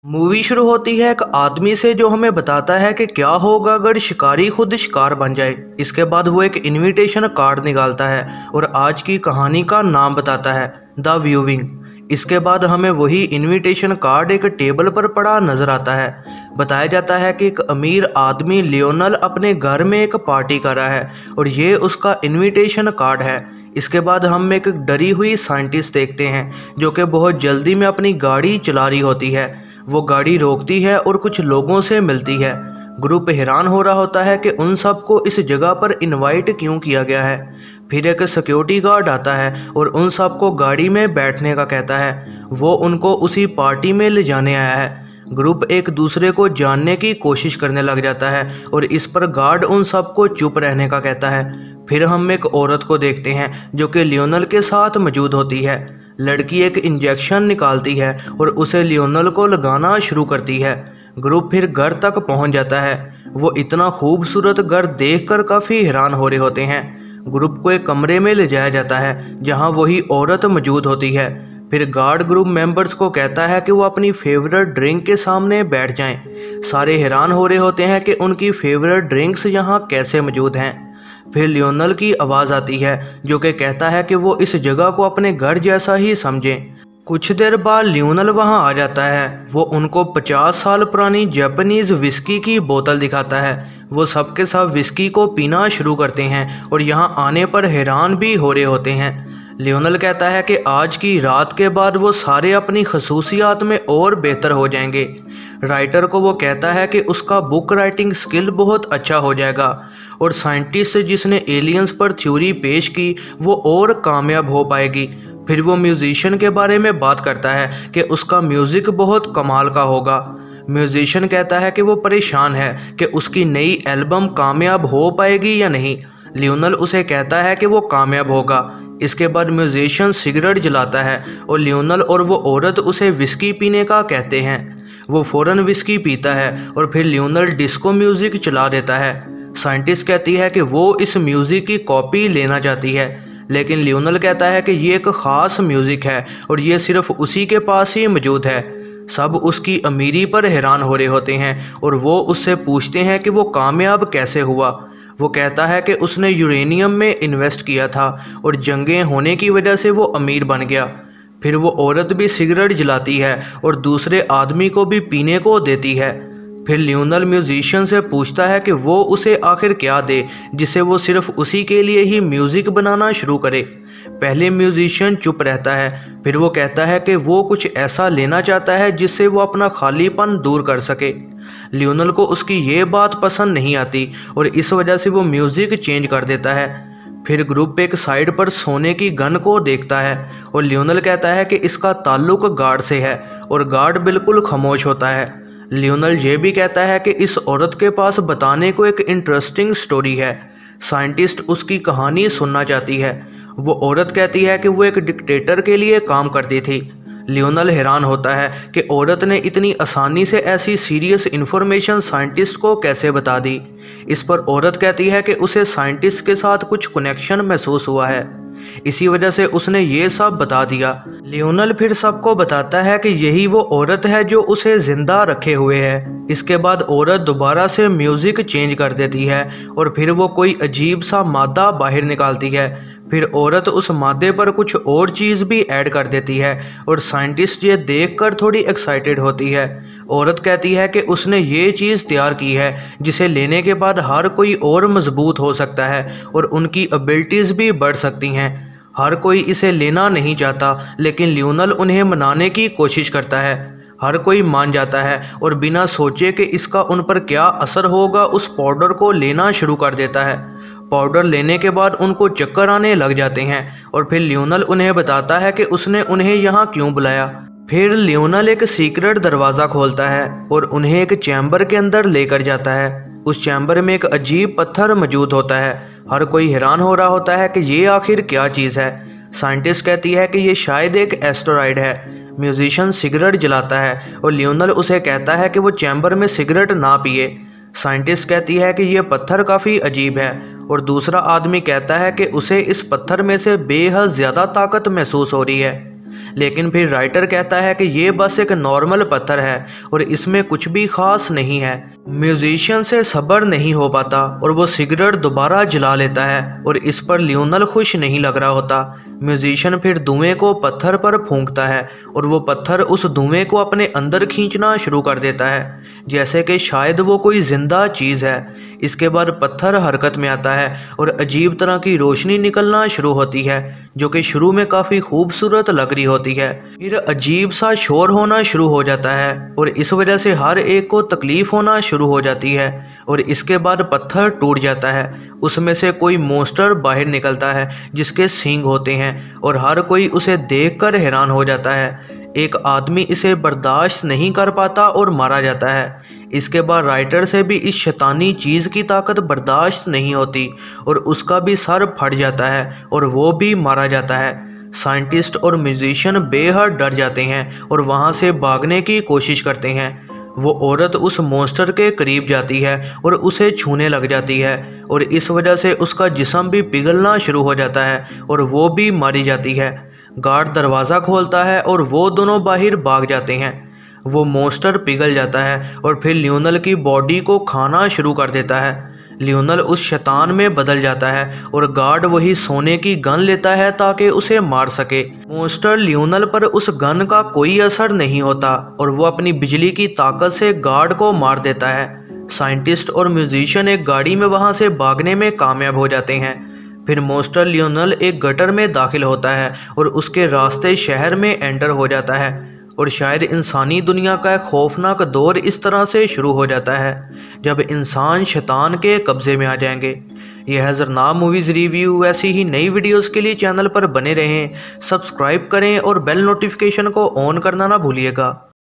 Movie शुरू होती है एक आदमी से जो हमें बताता है कि क्या होगा अगर शिकारी खुद शिकार बन जाए। इसके बाद वो एक इनविटेशन कार्ड निकालता है और आज की कहानी का नाम बताता है, द व्यूइंग। इसके बाद हमें वही इनविटेशन कार्ड एक टेबल पर पड़ा नजर आता है। बताया जाता है कि एक अमीर आदमी लियोनल अपने घर में एक पार्टी कर रहा है और ये उसका इनविटेशन कार्ड है। इसके बाद हम एक डरी हुई साइंटिस्ट देखते हैं जो कि बहुत जल्दी में अपनी गाड़ी चला रही होती है। वो गाड़ी रोकती है और कुछ लोगों से मिलती है। ग्रुप हैरान हो रहा होता है कि उन सबको इस जगह पर इनवाइट क्यों किया गया है। फिर एक सिक्योरिटी गार्ड आता है और उन सबको गाड़ी में बैठने का कहता है। वो उनको उसी पार्टी में ले जाने आया है। ग्रुप एक दूसरे को जानने की कोशिश करने लग जाता है और इस पर गार्ड उन सबको चुप रहने का कहता है। फिर हम एक औरत को देखते हैं जो कि लियोनल के साथ मौजूद होती है। लड़की एक इंजेक्शन निकालती है और उसे लियोनल को लगाना शुरू करती है। ग्रुप फिर घर तक पहुंच जाता है। वो इतना खूबसूरत घर देखकर काफ़ी हैरान हो रहे होते हैं। ग्रुप को एक कमरे में ले जाया जाता है जहां वही औरत मौजूद होती है। फिर गार्ड ग्रुप मेंबर्स को कहता है कि वो अपनी फेवरेट ड्रिंक के सामने बैठ जाएं। सारे हैरान हो रहे होते हैं कि उनकी फेवरेट ड्रिंक्स यहाँ कैसे मौजूद हैं। फिर लियोनल की आवाज़ आती है जो कि कहता है कि वो इस जगह को अपने घर जैसा ही समझें। कुछ देर बाद लियोनल वहां आ जाता है। वो उनको 50 साल पुरानी जापानीज विस्की की बोतल दिखाता है। वो सबके सब विस्की को पीना शुरू करते हैं और यहाँ आने पर हैरान भी हो रहे होते हैं। लियोनल कहता है कि आज की रात के बाद वो सारे अपनी खसूसियात में और बेहतर हो जाएंगे। राइटर को वो कहता है कि उसका बुक राइटिंग स्किल बहुत अच्छा हो जाएगा और साइंटिस्ट जिसने एलियंस पर थ्योरी पेश की वो और कामयाब हो पाएगी। फिर वो म्यूजिशियन के बारे में बात करता है कि उसका म्यूज़िक बहुत कमाल का होगा। म्यूजिशियन कहता है कि वो परेशान है कि उसकी नई एल्बम कामयाब हो पाएगी या नहीं। लियोनल उसे कहता है कि वो कामयाब होगा। इसके बाद म्यूजिशियन सिगरेट जलाता है और लियोनल और वो औरत उसे विस्की पीने का कहते हैं। वो फ़ौरन विस्की पीता है और फिर लियोनल डिस्को म्यूज़िक चला देता है। साइंटिस्ट कहती है कि वो इस म्यूज़िक की कॉपी लेना चाहती है, लेकिन लियोनल कहता है कि ये एक ख़ास म्यूज़िक है और ये सिर्फ उसी के पास ही मौजूद है। सब उसकी अमीरी पर हैरान हो रहे होते हैं और वो उससे पूछते हैं कि वो कामयाब कैसे हुआ। वो कहता है कि उसने यूरेनियम में इन्वेस्ट किया था और जंगें होने की वजह से वो अमीर बन गया। फिर वो औरत भी सिगरेट जलाती है और दूसरे आदमी को भी पीने को देती है। फिर लियोनल म्यूजिशियन से पूछता है कि वो उसे आखिर क्या दे जिसे वो सिर्फ उसी के लिए ही म्यूज़िक बनाना शुरू करे। पहले म्यूजिशियन चुप रहता है। फिर वो कहता है कि वो कुछ ऐसा लेना चाहता है जिससे वो अपना खालीपन दूर कर सके। लियोनल को उसकी ये बात पसंद नहीं आती और इस वजह से वो म्यूज़िक चेंज कर देता है। फिर ग्रुप एक साइड पर सोने की गन को देखता है और लियोनल कहता है कि इसका ताल्लुक गार्ड से है और गार्ड बिल्कुल खामोश होता है। लियोनल ये भी कहता है कि इस औरत के पास बताने को एक इंटरेस्टिंग स्टोरी है। साइंटिस्ट उसकी कहानी सुनना चाहती है। वो औरत कहती है कि वो एक डिक्टेटर के लिए काम करती थी। लियोनल हैरान होता है कि औरत ने इतनी आसानी से ऐसी सीरियस इन्फॉर्मेशन साइंटिस्ट को कैसे बता दी। इस पर औरत कहती है कि उसे साइंटिस्ट के साथ कुछ कनेक्शन महसूस हुआ है, इसी वजह से उसने ये सब बता दिया। लियोनल फिर सबको बताता है कि यही वो औरत है जो उसे जिंदा रखे हुए है। इसके बाद औरत दोबारा से म्यूज़िक चेंज कर देती है और फिर वो कोई अजीब सा मादा बाहर निकालती है। फिर औरत उस मादे पर कुछ और चीज़ भी ऐड कर देती है और साइंटिस्ट ये देखकर थोड़ी एक्साइटेड होती है। औरत कहती है कि उसने ये चीज़ तैयार की है जिसे लेने के बाद हर कोई और मजबूत हो सकता है और उनकी एबिलिटीज़ भी बढ़ सकती हैं। हर कोई इसे लेना नहीं चाहता, लेकिन लियोनल उन्हें मनाने की कोशिश करता है। हर कोई मान जाता है और बिना सोचे कि इसका उन पर क्या असर होगा उस पाउडर को लेना शुरू कर देता है। पाउडर लेने के बाद उनको चक्कर आने लग जाते हैं और फिर लियोनल उन्हें बताता है कि उसने उन्हें यहाँ क्यों बुलाया। फिर लियोनल एक सीक्रेट दरवाज़ा खोलता है और उन्हें एक चैम्बर के अंदर लेकर जाता है। उस चैम्बर में एक अजीब पत्थर मौजूद होता है। हर कोई हैरान हो रहा होता है कि ये आखिर क्या चीज़ है। साइंटिस्ट कहती है कि ये शायद एक एस्टेरॉयड है। म्यूजिशियन सिगरेट जलाता है और लियोनल उसे कहता है कि वो चैम्बर में सिगरेट ना पिए। साइंटिस्ट कहती है कि ये पत्थर काफ़ी अजीब है और दूसरा आदमी कहता है कि उसे इस पत्थर में से बेहद ज़्यादा ताकत महसूस हो रही है। लेकिन फिर राइटर कहता है कि ये बस एक नॉर्मल पत्थर है और इसमें कुछ भी खास नहीं है। म्यूजिशियन से सब्र नहीं हो पाता और वो सिगरेट दोबारा जला लेता है और इस पर लियोनल खुश नहीं लग रहा होता। म्यूजिशियन फिर धुएं को पत्थर पर फूंकता है और वो पत्थर उस धुएं को अपने अंदर खींचना शुरू कर देता है, जैसे कि शायद वो कोई जिंदा चीज़ है। इसके बाद पत्थर हरकत में आता है और अजीब तरह की रोशनी निकलना शुरू होती है, जो कि शुरू में काफ़ी खूबसूरत लग रही होती है। फिर अजीब सा शोर होना शुरू हो जाता है और इस वजह से हर एक को तकलीफ होना शुरू हो जाती है और इसके बाद पत्थर टूट जाता है। उसमें से कोई मॉन्स्टर बाहर निकलता है जिसके सींग होते हैं और हर कोई उसे देखकर हैरान हो जाता है। एक आदमी इसे बर्दाश्त नहीं कर पाता और मारा जाता है। इसके बाद राइटर से भी इस शैतानी चीज़ की ताकत बर्दाश्त नहीं होती और उसका भी सर फट जाता है और वो भी मारा जाता है। साइंटिस्ट और म्यूजिशियन बेहद डर जाते हैं और वहाँ से भागने की कोशिश करते हैं। वो औरत उस मॉन्स्टर के करीब जाती है और उसे छूने लग जाती है और इस वजह से उसका जिस्म भी पिघलना शुरू हो जाता है और वो भी मारी जाती है। गार्ड दरवाज़ा खोलता है और वो दोनों बाहर भाग जाते हैं। वो मॉन्स्टर पिघल जाता है और फिर लियोनल की बॉडी को खाना शुरू कर देता है। लियोनल उस शैतान में बदल जाता है और गार्ड वही सोने की गन लेता है ताकि उसे मार सके। मॉन्स्टर लियोनल पर उस गन का कोई असर नहीं होता और वो अपनी बिजली की ताकत से गार्ड को मार देता है। साइंटिस्ट और म्यूजिशियन एक गाड़ी में वहाँ से भागने में कामयाब हो जाते हैं। फिर मॉन्स्टर लियोनल एक गटर में दाखिल होता है और उसके रास्ते शहर में एंटर हो जाता है और शायद इंसानी दुनिया का एक खौफनाक दौर इस तरह से शुरू हो जाता है जब इंसान शैतान के कब्ज़े में आ जाएंगे। यह है ज़रनाब मूवीज़ रिव्यू। ऐसी ही नई वीडियोस के लिए चैनल पर बने रहें, सब्सक्राइब करें और बेल नोटिफिकेशन को ऑन करना ना भूलिएगा।